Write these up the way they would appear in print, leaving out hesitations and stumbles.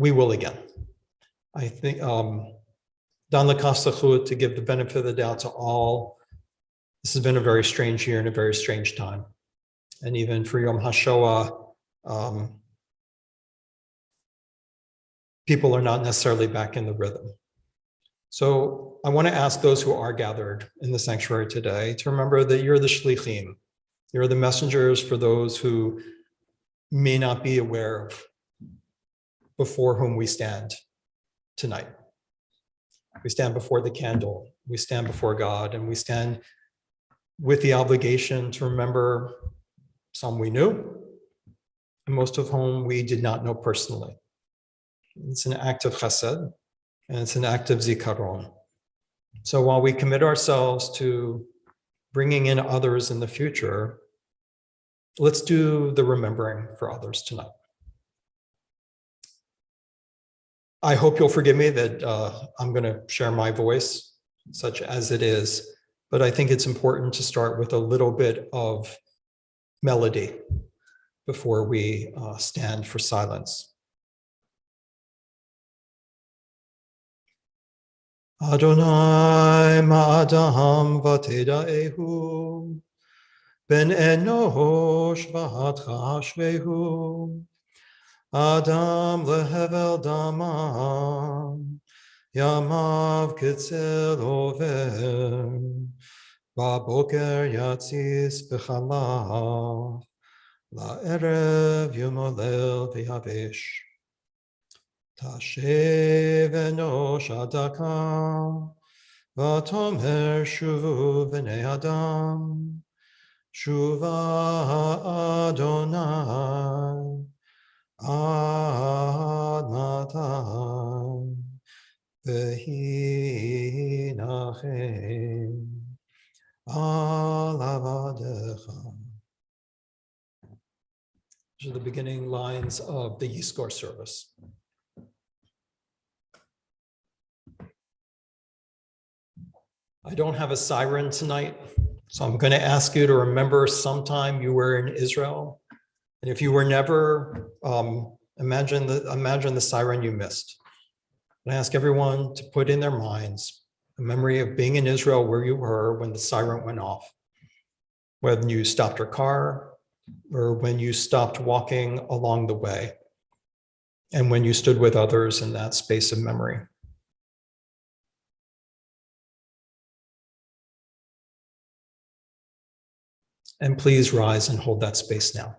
we will again. I think Dan Lakastachut, to give the benefit of the doubt to all, this has been a very strange year and a very strange time. And even for Yom HaShoah, people are not necessarily back in the rhythm. So I want to ask those who are gathered in the sanctuary today to remember that you're the shlichim. You're the messengers for those who may not be aware of before whom we stand tonight. We stand before the candle, we stand before God, and we stand with the obligation to remember some we knew, and most of whom we did not know personally. It's an act of chesed, and it's an act of zikaron. So while we commit ourselves to bringing in others in the future, let's do the remembering for others tonight. I hope you'll forgive me that I'm going to share my voice, such as it is, but I think it's important to start with a little bit of melody before we stand for silence. Adonai ma'adam v'teda'ehu ben enosh v'hatchashvehu Adam lehevel damam yamav kitzel over ba'boker yatzis b'chalach la'erev yomolel v'yavish tashev enosh adaka v'tomer shuvu v'nei adam shuva Adonai Ad matai vehi nachem al avadecha. These are the beginning lines of the Yizkor service. I don't have a siren tonight, so I'm going to ask you to remember sometime you were in Israel. And if you were never, imagine the siren you missed. And I ask everyone to put in their minds a memory of being in Israel where you were when the siren went off, when you stopped your car, or when you stopped walking along the way, and when you stood with others in that space of memory. And please rise and hold that space now.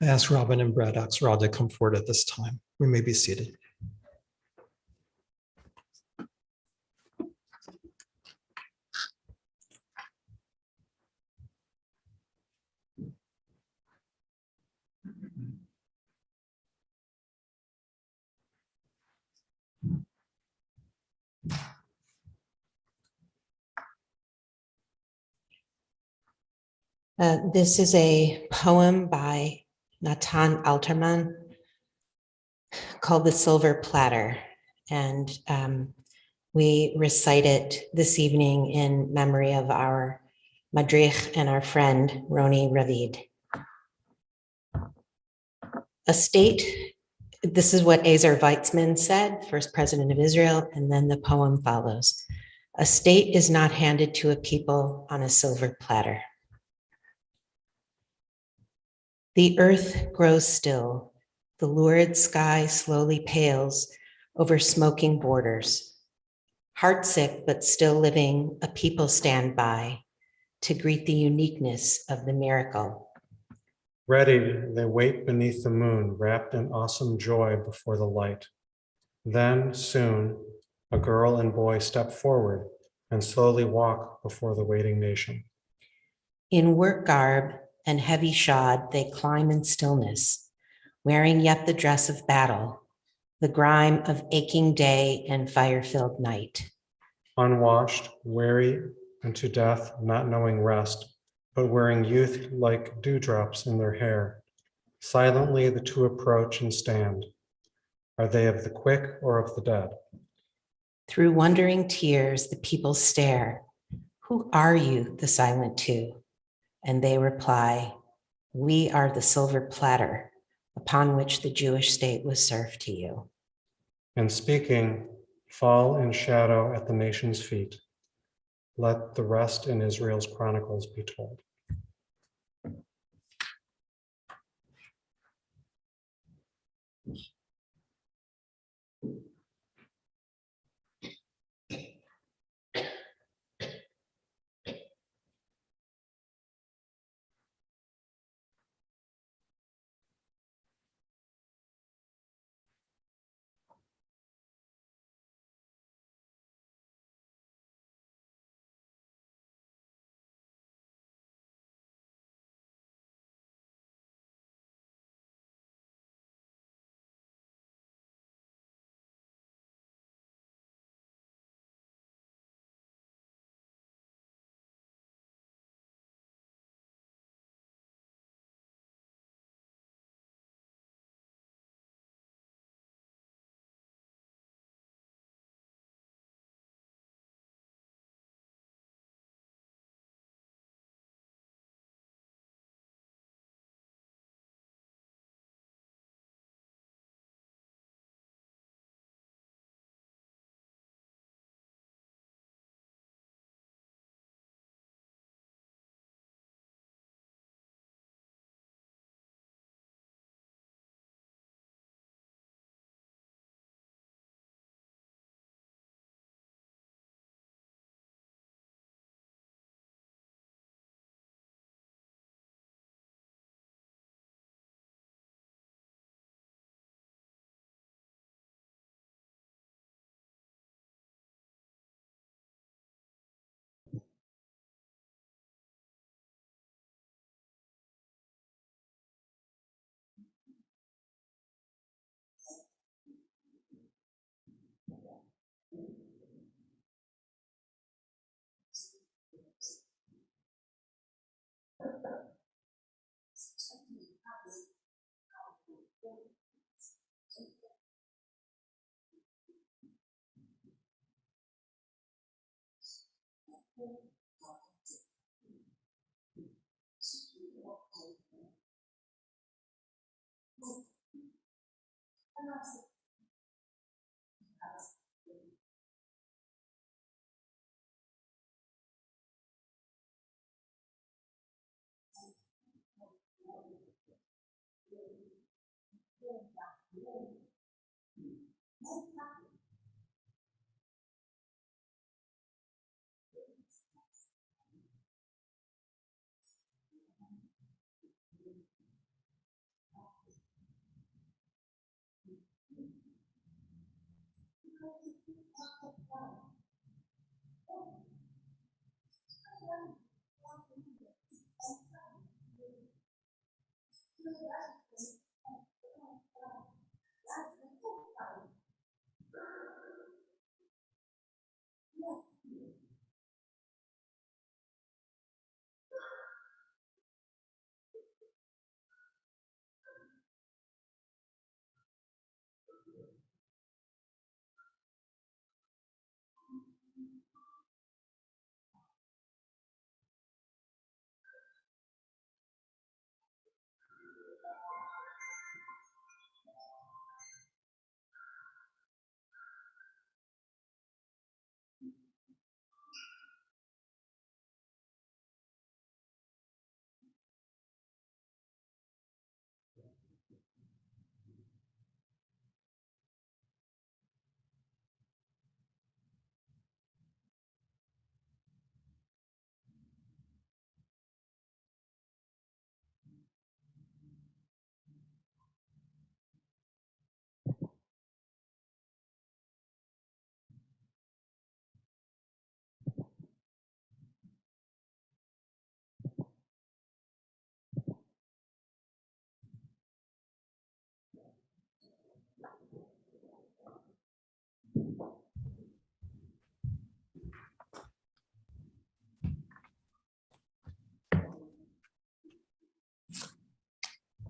I ask Robin and Brad Axelrod to come forward at this time. We may be seated. This is a poem by Natan Alterman called The Silver Platter. And we recite it this evening in memory of our madrich and our friend, Roni Ravid. A state, this is what Ezer Weizmann said, first president of Israel, and then the poem follows. A state is not handed to a people on a silver platter. The earth grows still. The lurid sky slowly pales over smoking borders. Heartsick but still living, a people stand by to greet the uniqueness of the miracle. Ready, they wait beneath the moon, wrapped in awesome joy before the light. Then, soon, a girl and boy step forward and slowly walk before the waiting nation. In work garb and heavy shod, they climb in stillness, wearing yet the dress of battle, the grime of aching day and fire-filled night. Unwashed, weary, and to death, not knowing rest, but wearing youth like dewdrops in their hair. Silently the two approach and stand. Are they of the quick or of the dead? Through wondering tears, the people stare. Who are you, the silent two? And they reply, we are the silver platter upon which the Jewish state was served to you. And speaking, fall in shadow at the nation's feet. Let the rest in Israel's chronicles be told.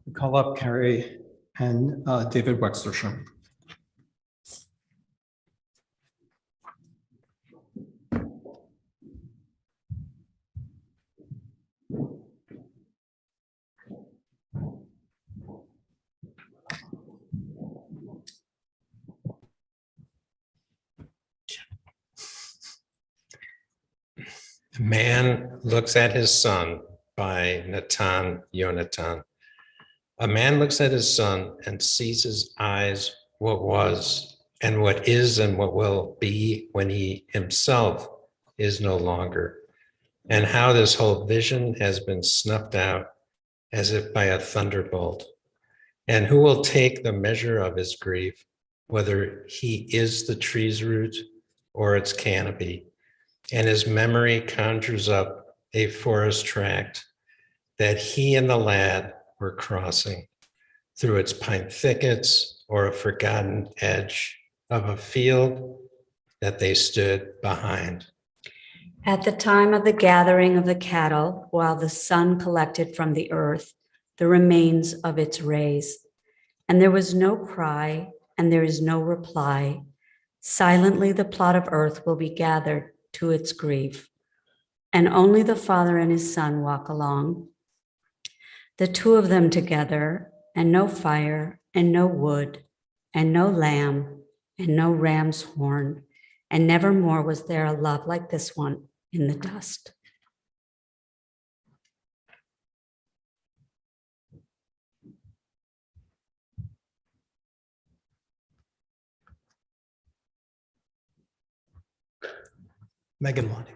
We call up Carrie and David Wexlersham. A man looks at his son by Natan Yonatan. A man looks at his son and sees his eyes what was and what is and what will be when he himself is no longer, and how this whole vision has been snuffed out as if by a thunderbolt. And who will take the measure of his grief, whether he is the tree's root or its canopy? And his memory conjures up a forest tract that he and the lad were crossing through its pine thickets or a forgotten edge of a field that they stood behind. At the time of the gathering of the cattle, while the sun collected from the earth the remains of its rays, and there was no cry and there is no reply, silently the plot of earth will be gathered to its grief, and only the father and his son walk along, the two of them together, and no fire, and no wood, and no lamb, and no ram's horn, and never more was there a love like this one in the dust. Megan Lonnie.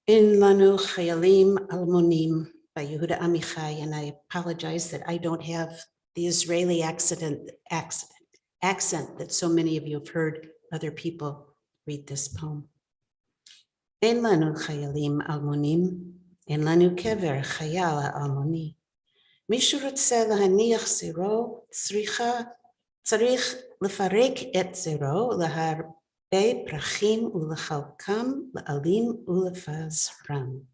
In Lanu Chayalim Almonim by Yehuda Amichai, and I apologize that I don't have the Israeli accent that so many of you have heard other people read this poem. In Lanu Chayalim Almonim, in Lanu Kever Chayal Almoni, Mishu Rotze Lahaniach Zero Tzarich Lefarek Et Zero Lahar Prachim ulachalkam la'alim ulefazram.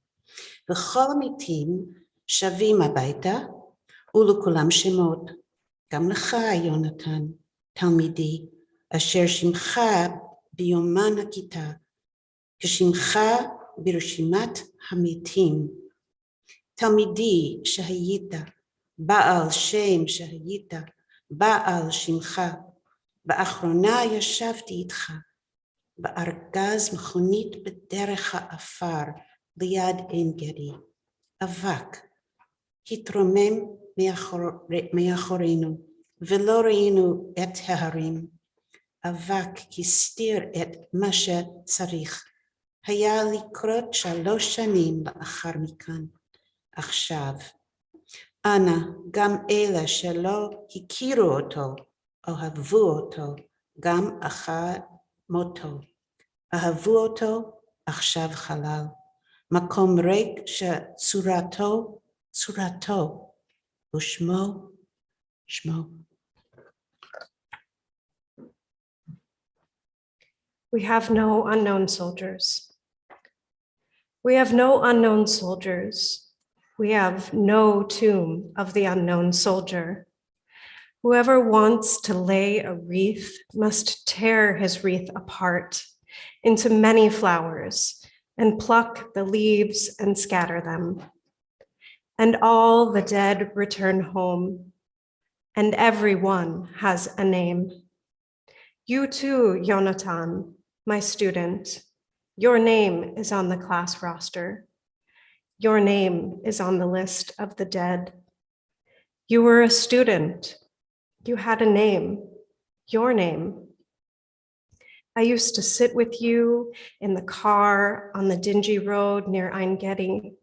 V'chol hamitim shavim habayta ulekulam shemot. Gam lecha Yonatan talmidi asher shimcha biyoman hakita k'shimcha birushimat hamitim. Talmidi shahayita ba'al shem shahayita ba'al shimcha ba'achrona yashavti itcha בארגז מכונית בדרך האפר ליד עין גדי. אבק התרומם מאחורינו ולא ראינו את ההרים. אבק הסתיר את מה שצריך. היה לקרות 3 שנים לאחר מכן. עכשיו, אנא, גם אלה שלא הכירו אותו, אוהבו אותו, gam achar moto. Ahavu oto, achshav halal. Makom rik shetsurato, tsurato. Ushmo, shmo. We have no unknown soldiers. We have no unknown soldiers. We have no tomb of the unknown soldier. Whoever wants to lay a wreath must tear his wreath apart into many flowers and pluck the leaves and scatter them. And all the dead return home, and everyone has a name. You too, Yonatan, my student, your name is on the class roster. Your name is on the list of the dead. You were a student. You had a name, your name. I used to sit with you in the car on the dingy road near Ein Gedi.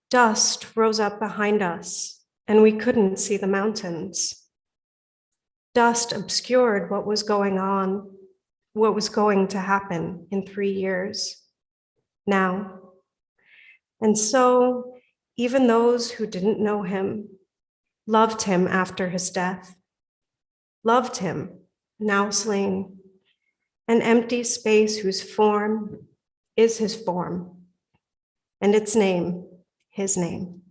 Dust rose up behind us, and we couldn't see the mountains. Dust obscured what was going on, what was going to happen in 3 years, now. And so, even those who didn't know him loved him after his death, loved him, now slain, an empty space whose form is his form, and its name, his name.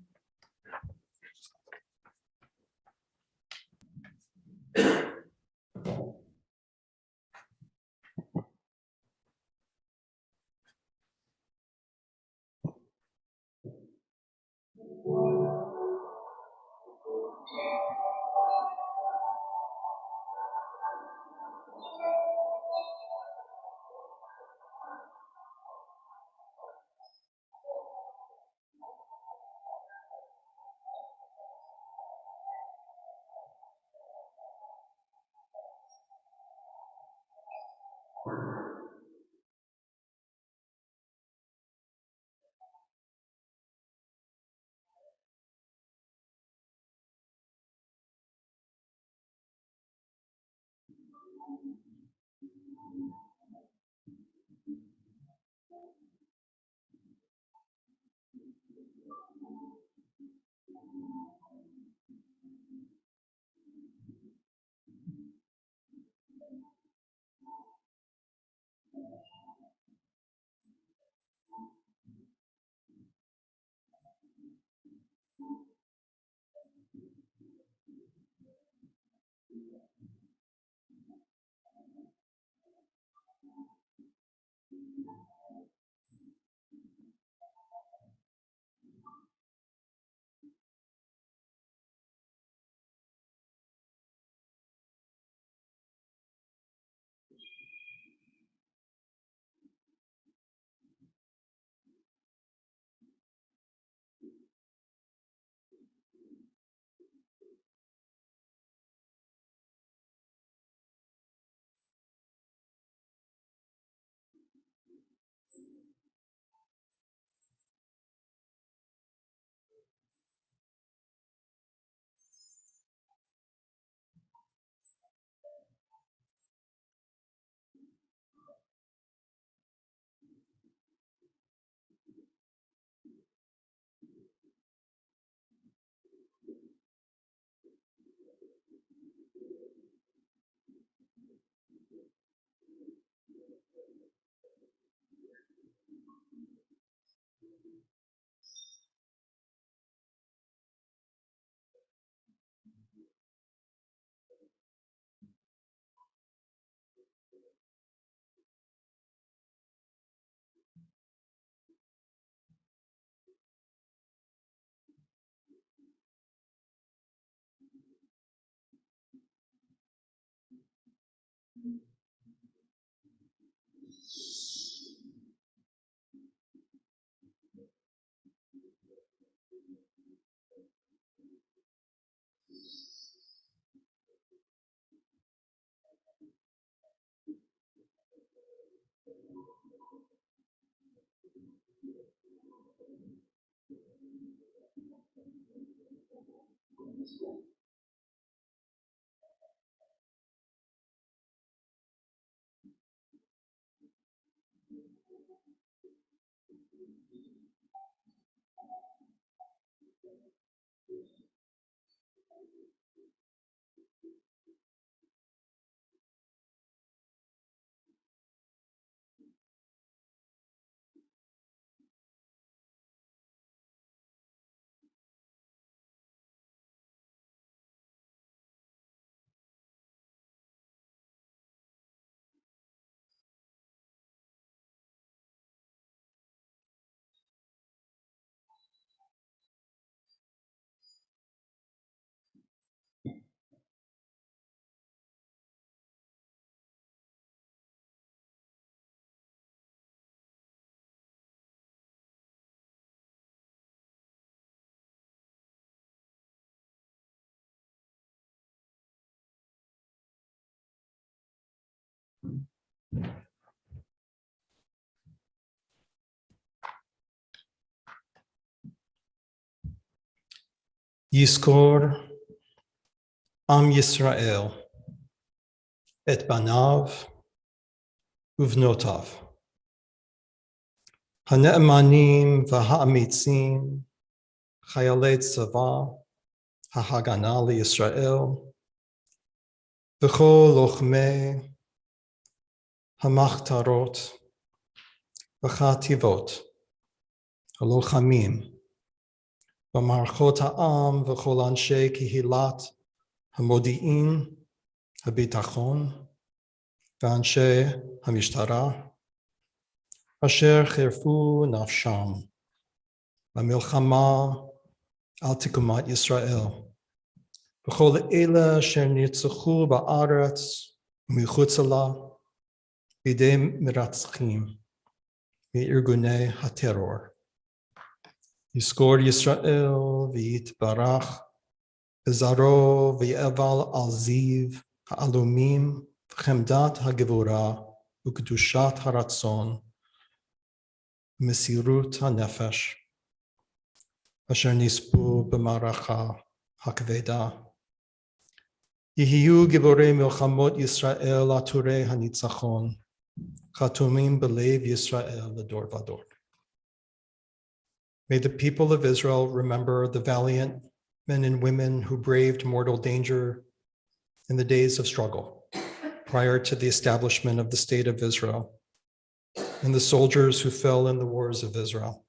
Yizkor Am Yisrael et banav uvnotav hane'emanim v'ha'amitzim chayalei tzava ha'hagana liYisrael v'chol lochmei hamachtarot v'chativot halochamim v'marchot ha'am v'chol anshe kihilat hamodi'in habitachon v'anshe hamishtarah asher chirfu nafsham b'milchama al tikumat Yisrael v'chol eila asher nirtzachu ba'aretz u'michutz la b'idei miratzchim v'irgunei hateror Yizkor Yisrael v'yitbarach b'zaro v'yeval al ziv ha'alumim v'chemdat ha'gevura u'kedushat haratzon v'mesirut ha'nefesh asher nispu b'maracha ha'kveda Yehiyu giborei milchamot Yisrael aturei hanitzachon chatumim b'lev Yisrael l'dor v'dor. May the people of Israel remember the valiant men and women who braved mortal danger in the days of struggle prior to the establishment of the state of Israel, and the soldiers who fell in the wars of Israel,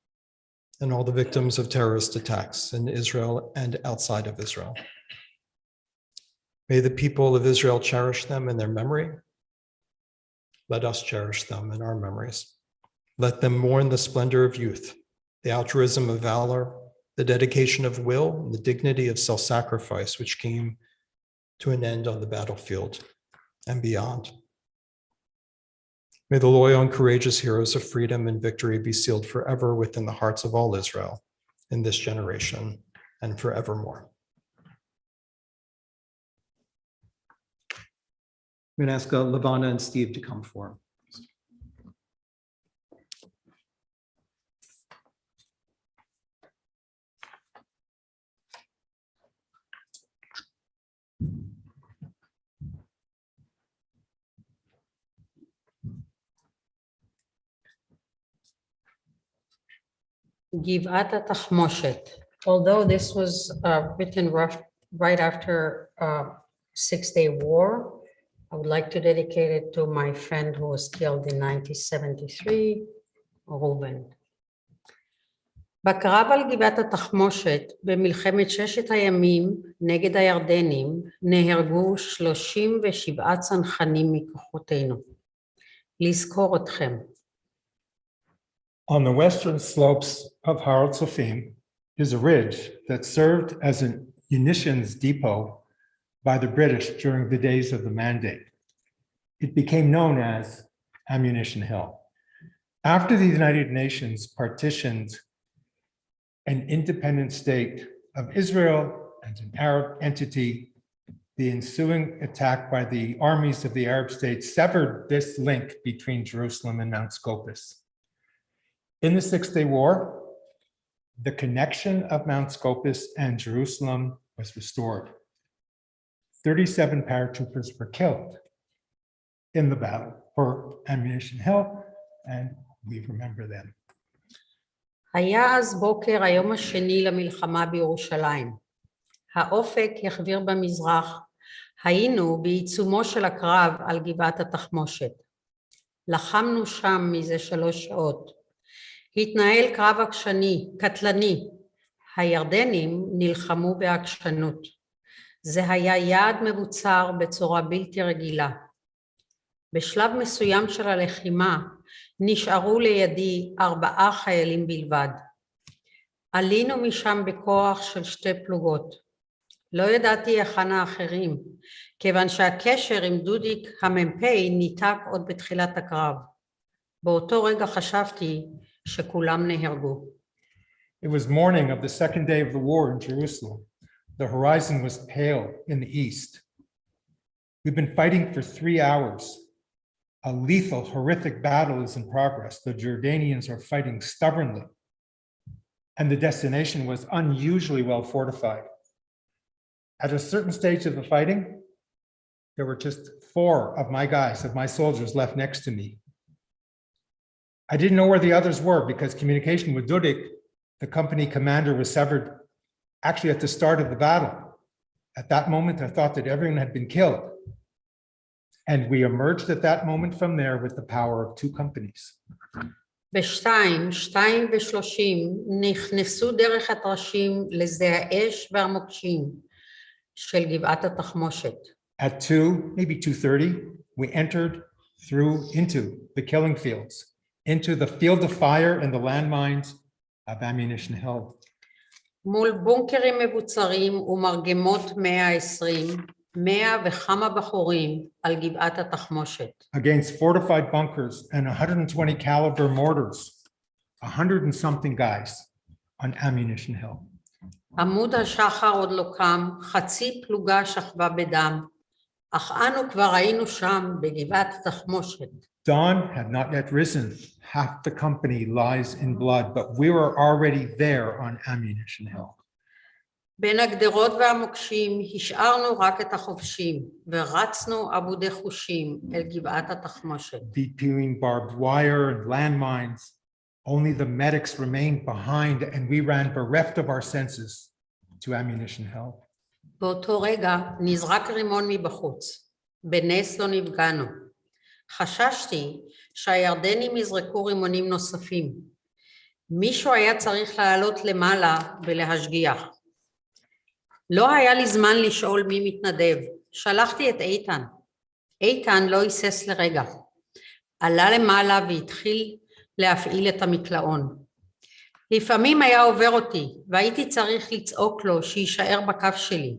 and all the victims of terrorist attacks in Israel and outside of Israel. May the people of Israel cherish them in their memory. Let us cherish them in our memories. Let them mourn the splendor of youth, the altruism of valor, the dedication of will, and the dignity of self-sacrifice, which came to an end on the battlefield and beyond. May the loyal and courageous heroes of freedom and victory be sealed forever within the hearts of all Israel in this generation and forevermore. I'm going to ask Lavana and Steve to come forward. Givat HaTachmoshet. Although this was written right after 6-Day War, I would like to dedicate it to my friend who was killed in 1973, Reuben. בקרב על גבעת התחמושת במלחמת ששת הימים נגד הירדנים נהרגו 37 צנחנים מכוחותינו. לזכור אתכם. On the western slopes of Har Tzofim is a ridge that served as a munitions depot by the British during the days of the Mandate. It became known as Ammunition Hill. After the United Nations partitioned an independent state of Israel and an Arab entity, the ensuing attack by the armies of the Arab states severed this link between Jerusalem and Mount Scopus. In the 6-Day War, the connection of Mount Scopus and Jerusalem was restored. 37 paratroopers were killed in the battle for Ammunition Hill, and we remember them. היה אז בוקר היום השני למלחמה בירושלים. האופק החביר במזרח. היינו בעיצומו של הקרב על גבעת התחמושת. לחמנו שם מזה 3 שעות. התנהל קרב קטלני. הירדנים נלחמו בעקשנות. זה היה יעד מבוצר בצורה בלתי רגילה. בשלב מסוים של הלחימה נשארו לידי 4 חיילים בלבד. עלינו משם בכוח של 2 פלוגות. לא ידעתי היכן האחרים, כיוון שהקשר עם דודיק המ"פ ניתק עוד בתחילת הקרב. באותו רגע חשבתי שכולם נהרגו. It was morning of the second day of the war in Jerusalem. The horizon was pale in the east. We've been fighting for 3 hours. A lethal, horrific battle is in progress. The Jordanians are fighting stubbornly, and the destination was unusually well fortified. At a certain stage of the fighting, there were just 4 of my guys, of my soldiers, left next to me. I didn't know where the others were because communication with Dudik, the company commander, was severed actually at the start of the battle. At that moment, I thought that everyone had been killed. And we emerged at that moment from there with the power of 2 companies. ב-2:30 נכנסו דרך הטרשים לשדה האש והמוקשים של גבעת התחמושת. At 2, maybe 2:30, we entered through into the killing fields, into the field of fire and the landmines of Ammunition Hill. מול בונקרים מבוצרים ומרגמות 120, 100 וכמה בחורים על גבעת התחמושת. Against fortified bunkers and 120 caliber mortars, 100 and something guys on Ammunition Hill. עמוד השחר עוד לא קם, חצי פלוגה שכבה בדם, אך אנו כבר היינו שם בגבעת התחמושת. Dawn had not yet risen. Half the company lies in blood, but we were already there on Ammunition Hill. בין הגדרות והמוקשים השארנו רק את החובשים, ורצנו עבודי חושים אל גבעת התחמושת. Between barbed wire and landmines, only the medics remained behind, and we ran bereft of our senses to Ammunition Hill. באותו רגע נזרק רימון מבחוץ. בנס לא נפגענו. חששתי שהירדנים יזרקו רימונים נוספים. מישהו היה צריך לעלות למעלה ולהשגיח. לא היה לי זמן לשאול מי מתנדב. שלחתי את איתן. איתן לא היסס לרגע. עלה למעלה והתחיל להפעיל את המקלעון. לפעמים היה עובר אותי, והייתי צריך לצעוק לו שישאר בקו שלי.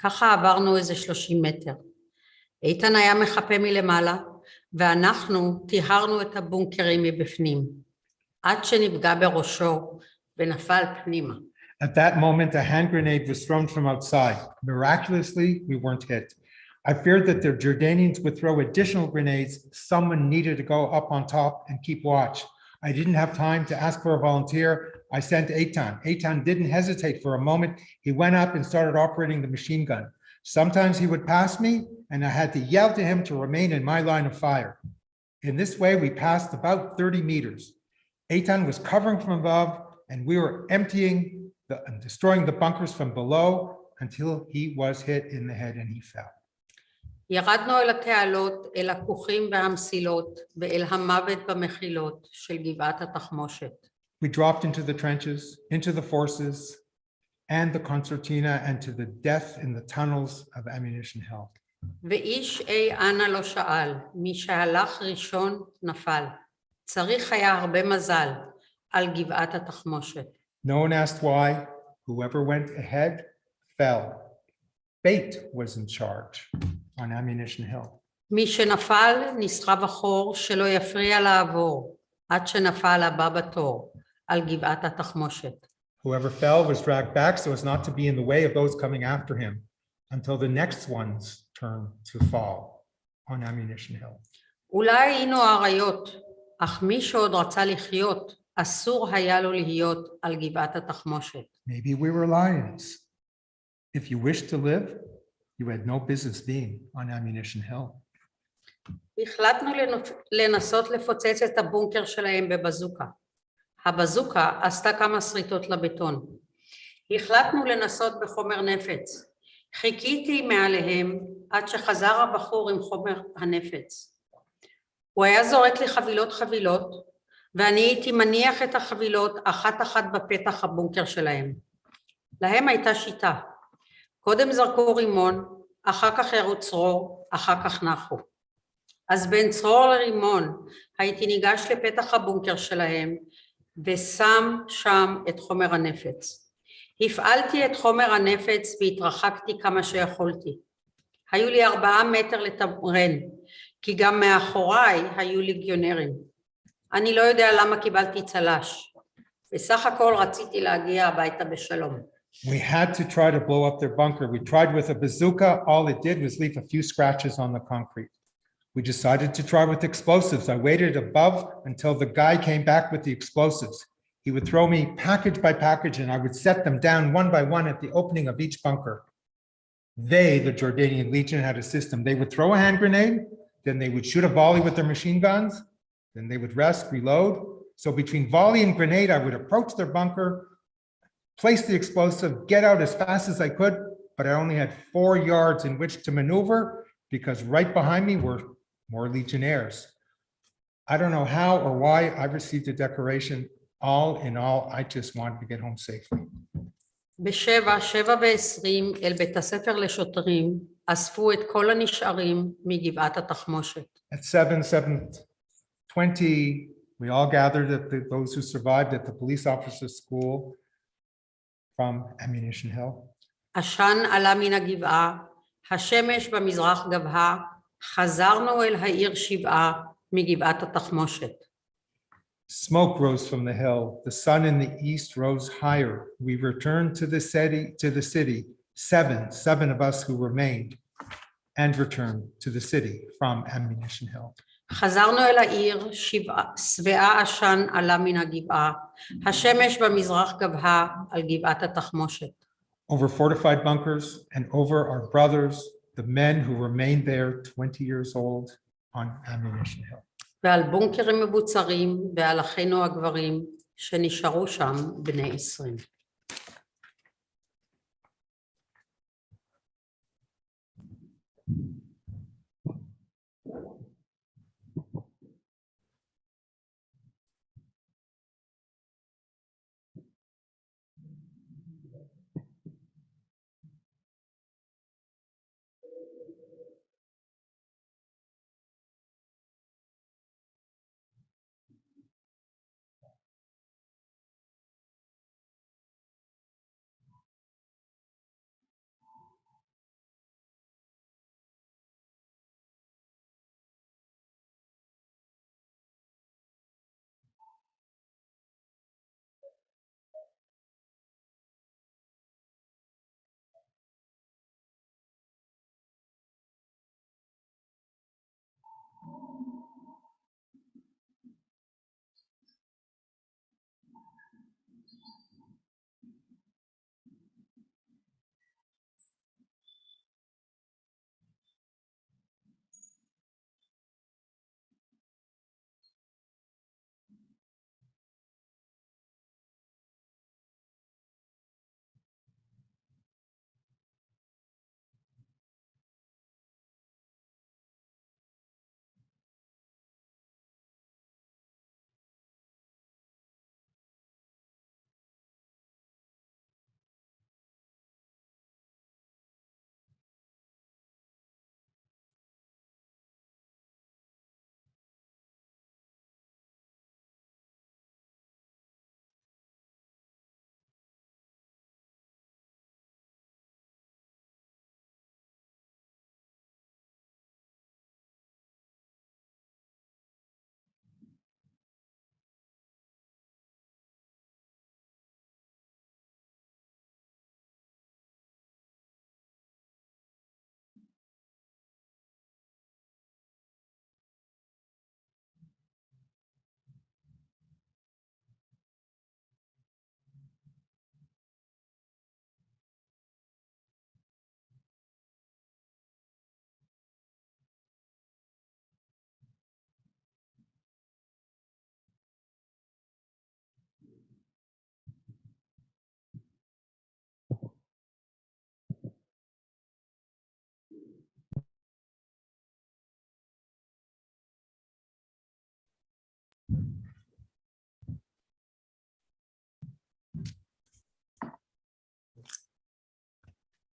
ככה עברנו איזה 30 מטר. איתן היה מחפה מלמעלה, ואנחנו טיהרנו את הבונקרים מבפנים, עד שנפגע בראשו ונפל פנימה. At that moment, a hand grenade was thrown from outside. Miraculously, we weren't hit. I feared that the Jordanians would throw additional grenades. Someone needed to go up on top and keep watch. I didn't have time to ask for a volunteer. I sent Eitan. Eitan didn't hesitate for a moment. He went up and started operating the machine gun. Sometimes he would pass me, and I had to yell to him to remain in my line of fire. In this way, we passed about 30 meters. Eitan was covering from above, and we were emptying and destroying the bunkers from below until he was hit in the head and he fell. ירדנו אל התעלות, אל הכוכים והמסילות, ואל המוות במחילות של גבעת התחמושת. We dropped into the trenches, into the forces, and the concertina, and to the death in the tunnels of Ammunition Hill. ואיש אנה לא שאל, מי שהלך ראשון נפל. צריך היה הרבה מזל על גבעת התחמושת. No one asked why. Whoever went ahead fell. Fate was in charge on Ammunition Hill. מי שנפל נסחב אחור שלא יפריע לעבור, עד שנפל הבא בתור על גבעת התחמושת. Whoever fell was dragged back so as not to be in the way of those coming after him until the next one's turn to fall on Ammunition Hill. אולי היינו אריות, אך מי שעוד רצה לחיות, אסור היה לו להיות על גבעת התחמושת. Maybe we were lions. If you wished to live, you had no business being on Ammunition Hill. החלטנו לנסות לפוצץ את הבונקר שלהם בבזוקה. הבזוקה עשתה כמה שריטות לבטון. החלטנו לנסות בחומר נפץ. חיכיתי מעליהם עד שחזר הבחור עם חומר הנפץ. הוא היה זורק לי חבילות, ואני הייתי מניח את החבילות אחת בפתח הבונקר שלהם. להם הייתה שיטה. קודם זרקו רימון, אחר כך ירו צרור, אחר כך נחו. אז בין צרור לרימון הייתי ניגש לפתח הבונקר שלהם, ושם שם את חומר הנפץ. הפעלתי את חומר הנפץ והתרחקתי כמה שיכולתי. היו לי 4 מטר לתמרן, כי גם מאחוריי היו ליגיונרים. אני לא יודע למה קיבלתי צלש. בסך הכל רציתי להגיע הביתה בשלום. We had to try to blow up their bunker. We tried with a bazooka. All it did was leave a few scratches on the concrete. We decided to try with explosives. I waited above until the guy came back with the explosives. He would throw me package by package, and I would set them down one by one at the opening of each bunker. They, the Jordanian Legion, had a system. They would throw a hand grenade, then they would shoot a volley with their machine guns, then they would rest, reload. So between volley and grenade, I would approach their bunker, place the explosive, get out as fast as I could, but I only had 4 yards in which to maneuver because right behind me were more Legionnaires. I don't know how or why I received a decoration. All in all, I just wanted to get home safely. ב-7:20 אל בית הספר לשוטרים אספו את כל הנשארים מגבעת התחמושת. At 7:20, we all gathered at those who survived at the police officers' school from Ammunition Hill. עשן עלה מן הגבעה, השמש במזרח גבהה, חזרנו אל העיר שבעה מגבעת התחמושת. Smoke rose from the hill. The sun in the east rose higher. We returned to the city, seven of us who remained, and returned to the city from Ammunition Hill. חזרנו אל העיר, שבעה עשן עלה מן הגבעה, השמש במזרח גבהה על גבעת התחמושת. Over fortified bunkers and over our brothers, the men who remained there 20 years old on Ammunition Hill. ועל בונקרים מבוצרים ועל אחינו הגברים שנשארו שם בני 20.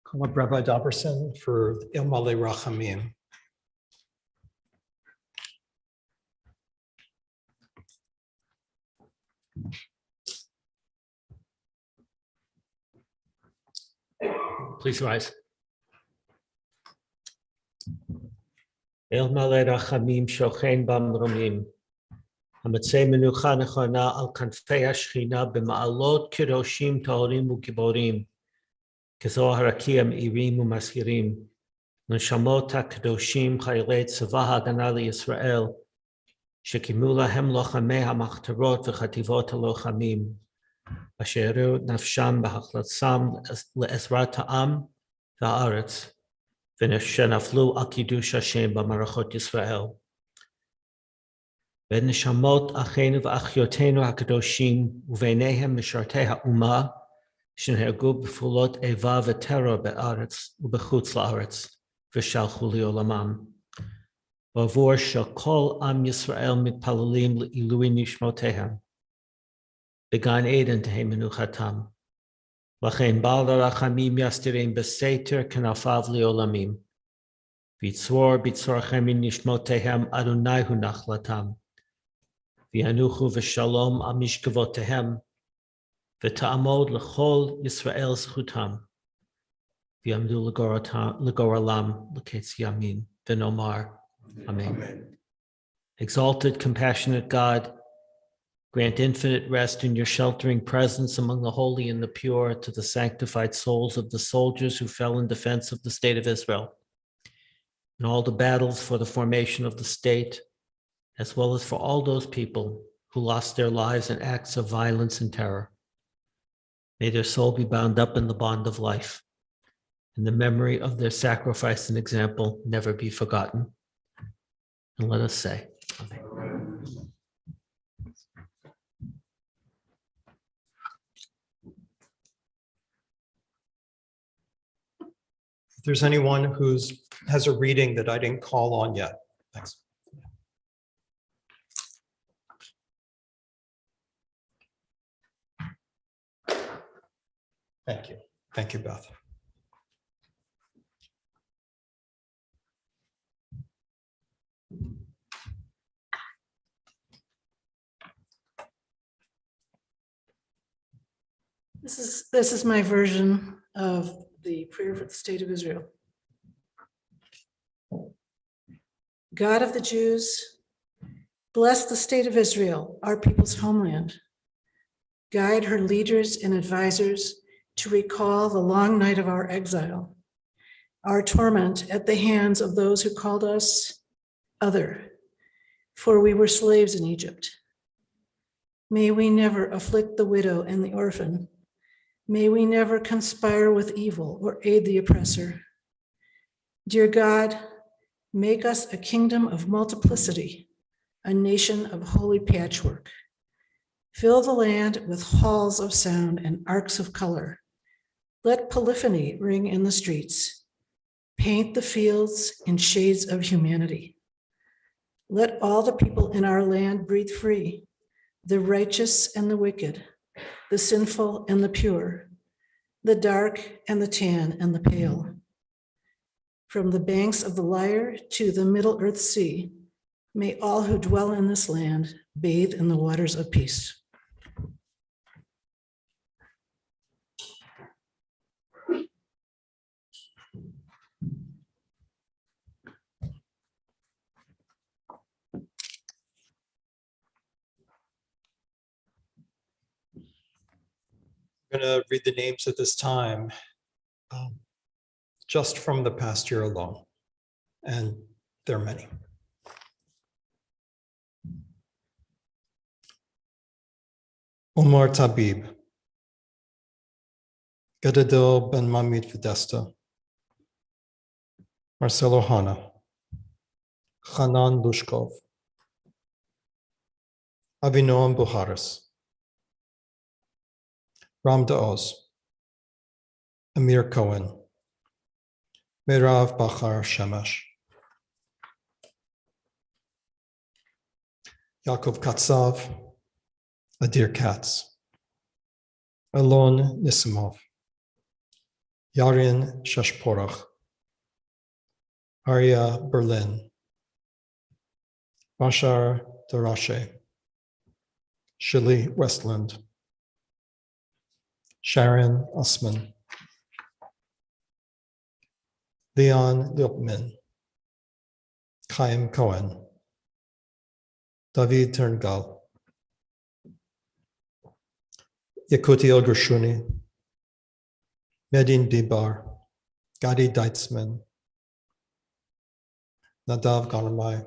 Call up Rabbi Daberson for Il Malei Rachamim. Please rise. אל מלא רחמים שוכן במרומים, המצא מנוחה נכונה על כנפי השכינה במעלות קדושים טהורים וגיבורים, כזוהר הרקיע מאירים ומזהירים, נשמות הקדושים חיילי צבא ההגנה לישראל, שקימו להם לוחמי המחתרות וחטיבות הלוחמים, אשר הראו את נפשם בהחלצם לעזרת העם והארץ, ושנפלו על קידוש השם במערכות ישראל. ונשמות אחינו ואחיותינו הקדושים, וביניהם משרתי האומה, שנהרגו בפעולות איבה וטרור בארץ ובחוץ לארץ, ושלחו לעולמם. ועבור שכל עם ישראל מתפללים לעילוי נשמותיהם. בגן עדן תהא מנוחתם. לכן בעל הרחמים יסתירם בסתר כנפיו לעולמים. ויצרור בצורכם מנשמותיהם אדוני הוא נחלתם. וינוחו בשלום על משכבותיהם, ותעמוד לכל ישראל זכותם. ויעמדו לגורלם לקץ ימין, ונאמר, Amen. Exalted, compassionate God, grant infinite rest in your sheltering presence among the holy and the pure to the sanctified souls of the soldiers who fell in defense of the state of Israel, in all the battles for the formation of the state, as well as for all those people who lost their lives in acts of violence and terror. May their soul be bound up in the bond of life, and the memory of their sacrifice and example never be forgotten. And let us say, Amen. If there's anyone who's has a reading that I didn't call on yet, thanks. Thank you. Thank you, Beth. This is my version of the prayer for the state of Israel. God of the Jews, bless the state of Israel, our people's homeland. Guide her leaders and advisors to recall the long night of our exile, our torment at the hands of those who called us other, for we were slaves in Egypt. May we never afflict the widow and the orphan. May we never conspire with evil or aid the oppressor. Dear God, make us a kingdom of multiplicity, a nation of holy patchwork. Fill the land with halls of sound and arcs of color. Let polyphony ring in the streets. Paint the fields in shades of humanity. Let all the people in our land breathe free, the righteous and the wicked, the sinful and the pure, the dark and the tan and the pale. From the banks of the Lyre to the Middle Earth Sea, may all who dwell in this land bathe in the waters of peace. I'm going to read the names at this time, just from the past year alone, and there are many. Omar Tabib, Gadadil Ben Mamid Fidesta, Marcelo Hanna, Hanan Lushkov, Avinoam Buharis, Ram Daoz, Amir Cohen, Merav Bachar Shemesh, Yaakov Katsav, Adir Katz, Alon Nisimov, Yarin Shashporach, Arya Berlin, Bashar Darashe, Shili Westland, Sharon Usman, Leon Lipman, Chaim Cohen, David Turngal, Yakuti Gershuni, Medin Bibar, Gadi Deitzman, Nadav Ganamai,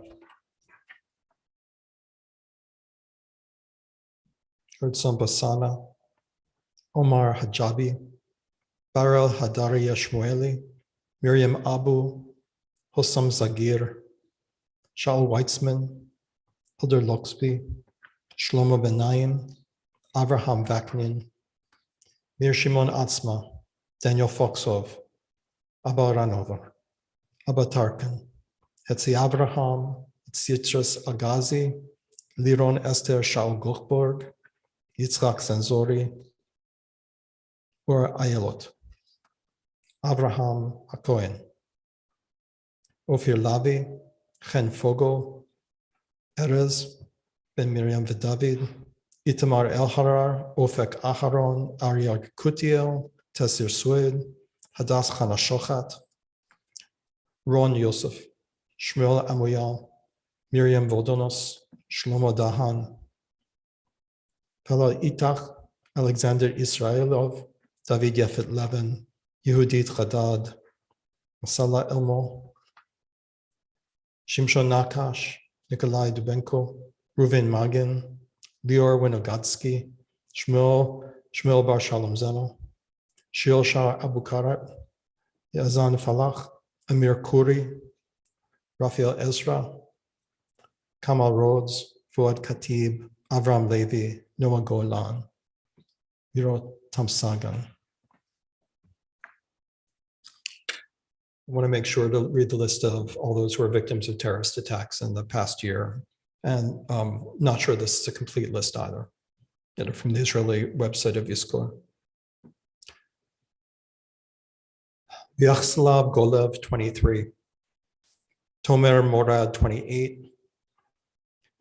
Ertzon Basana, Omar Hajabi, Barel Hadari Yashmueli, Miriam Abu, Hossam Zagir, Shaul Weitzman, Hildur Luxby, Shlomo Benaim, Avraham Vaknin, Mir Shimon Atzma, Daniel Foxov, Abba Ranova, Abba Tarkan, Hetzi Avraham, Tzitras Agazi, Liron Esther Shaul Guchborg, Yitzchak Zenzori, or Ayelot, Avraham Hakohen, Ophir Lavi, Chen Fogel, Erez, Ben Miriam Vidavid, Itamar Elharar, Ofek Aharon, Aryag Kutiel, Tesir Sued, Hadass Chanashochat, Ron Yosef, Shmuel Amuyal, Miriam Vodonos, Shlomo Dahan, Pela Itach, Alexander Israelov, David Yefet Levin, Yehudit Chadad, Masala Elmo, Shimshon Nakash, Nikolai Dubenko, Reuven Magin, Lior Winogatsky, Shmuel Bar Shalom Zeno, Shiel Shah Abu Karat, Yazan Falach, Amir Kuri, Raphael Ezra, Kamal Rhodes, Fuad Khatib, Avram Levi, Noah Golan, Miro Tamsagan. I want to make sure to read the list of all those who are victims of terrorist attacks in the past year. And not sure this is a complete list either. Get it from the Israeli website of Yizkor. Vyacheslav Golev, 23. Tomer Morad, 28.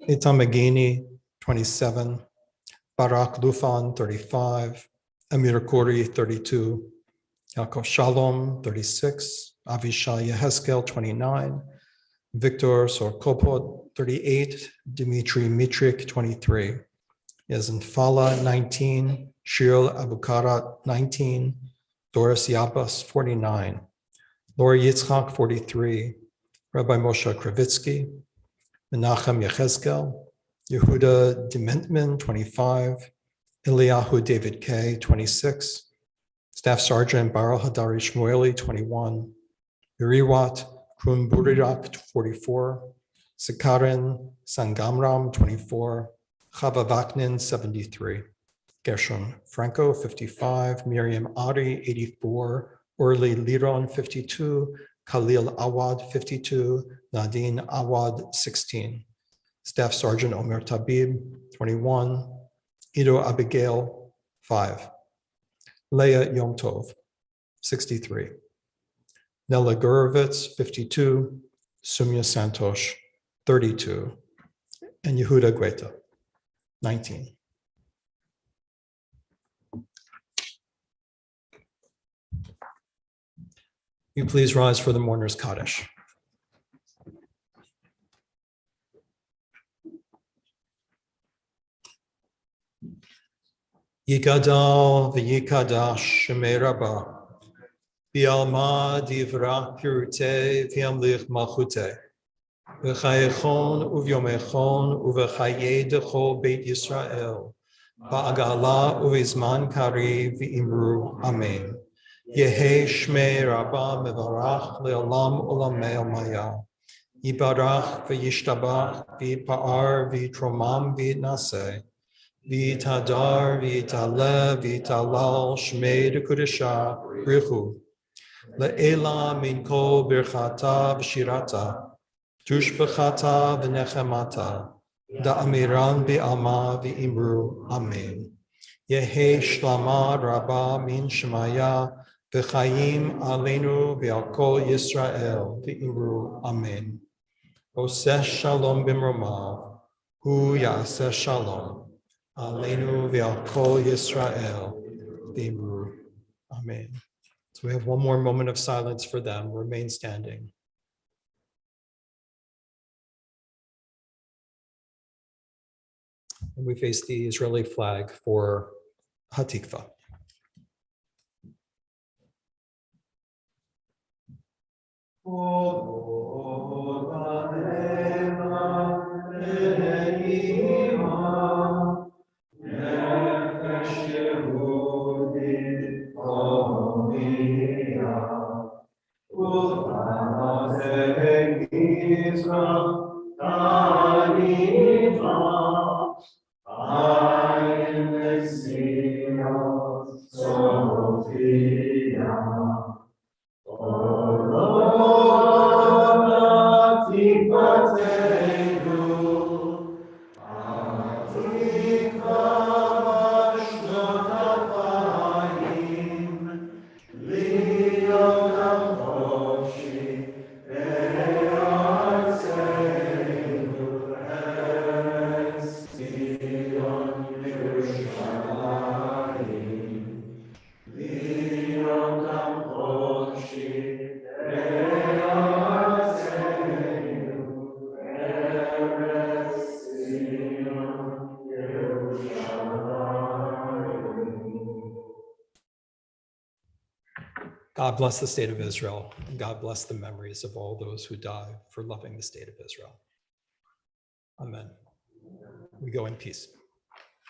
Itam Magini, 27. Barak Lufan, 35. Amir Kuri, 32. Yaakov Shalom, 36. Avishai Yeheskel, 29. Victor Sorkopod, 38. Dmitry Mitrik, 23. Yazan Fala, 19. Shirl Abukarat, 19. Doris Yabas, 49. Laura Yitzchak, 43. Rabbi Moshe Kravitsky. Menachem Yechezkel. Yehuda Dementman, 25. Eliyahu David K., 26. Staff Sergeant Baral Hadari Shmueli, 21. Yuriwat Krum Burirak, 44. Sikarin Sangamram, 24. Chava Vaknin, 73. Gershon Franco, 55. Miriam Ari, 84. Orly Liron, 52. Khalil Awad, 52. Nadine Awad, 16. Staff Sergeant Omer Tabib, 21. Ido Abigail, 5. Leah Yom Tov, 63. Nella Gurovitz, 52. Sumya Santosh, 32. And Yehuda Gueta, 19. You please rise for the mourner's Kaddish. Yikadal v'yikadash shemei Rabbah, v'yalma divra pirute v'yamlich malchute, v'chayechon uvyomechon uv'chaye decho beit Yisrael, ba'agala uv'izman kari v'imru amen. Yehe shmei Rabbah mevarach le'olam olamei almaya. Yibarach v'yishtabach v'yipa'ar v'yitromam v'yitnaseh. Vitadar, vitale, vitalal, shmei de kudesha, richu. Le'ela min kol birchata v'shirata, tushbechata v'nechemata, da'amiran bi'alma v'imru, amen. Yehe shlama rabba min shemaya, v'chayim aleinu v'al kol Yisrael, v'imru, amen. Oseh shalom b'mromav, hu yaseh shalom. Aleinu v'al kol Yisrael, v'imru. Amen. So we have one more moment of silence for them. Remain standing. And we face the Israeli flag for Hatikva. Oh, God bless the state of Israel, and God bless the memories of all those who died for loving the state of Israel. Amen. We go in peace.